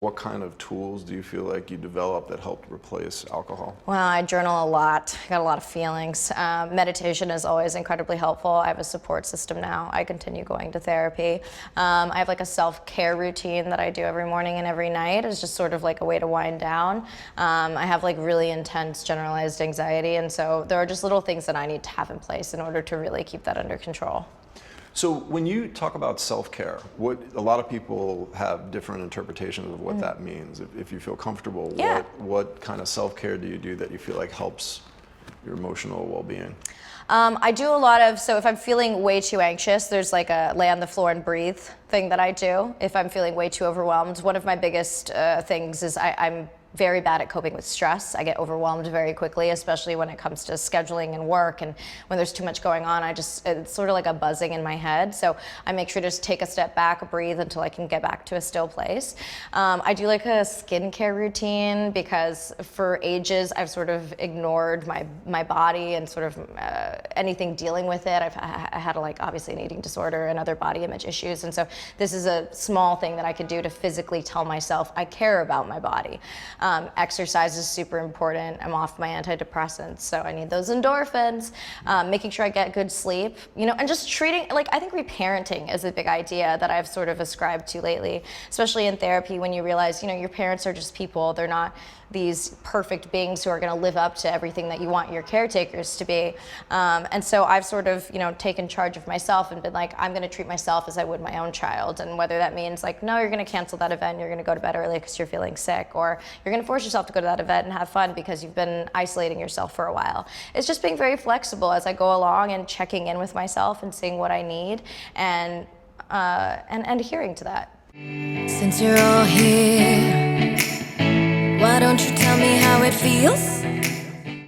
What kind of tools do you feel like you developed that helped replace alcohol? Well, I journal a lot. I got a lot of feelings. Meditation is always incredibly helpful. I have a support system now. I continue going to therapy. I have like a self-care routine that I do every morning and every night. It's just sort of like a way to wind down. I have like really intense generalized anxiety, and so there are just little things that I need to have in place in order to really keep that under control. So when you talk about self-care, a lot of people have different interpretations of what that means. If you feel comfortable, Yeah. what kind of self-care do you do that you feel like helps your emotional well-being? I do a lot of, so if I'm feeling way too anxious, there's like a lay on the floor and breathe thing that I do. If I'm feeling way too overwhelmed, one of my biggest things is I'm very bad at coping with stress. I get overwhelmed very quickly, especially when it comes to scheduling and work, and when there's too much going on, it's sort of like a buzzing in my head. So I make sure to just take a step back, breathe until I can get back to a still place. I do like a skincare routine because for ages I've sort of ignored my body and sort of anything dealing with it. I had like obviously an eating disorder and other body image issues, and so this is a small thing that I could do to physically tell myself I care about my body. Exercise is super important. I'm off my antidepressants, so I need those endorphins. Making sure I get good sleep, and just treating, like, I think reparenting is a big idea that I've sort of ascribed to lately, especially in therapy, when you realize, your parents are just people. They're not these perfect beings who are going to live up to everything that you want your caretakers to be. And so I've sort of, taken charge of myself and been like, I'm going to treat myself as I would my own child. And whether that means like, no, you're going to cancel that event, you're going to go to bed early because you're feeling sick, or you're going to force yourself to go to that event and have fun because you've been isolating yourself for a while. It's just being very flexible as I go along and checking in with myself and seeing what I need and adhering to that. Since you're all here, why don't you tell me how it feels?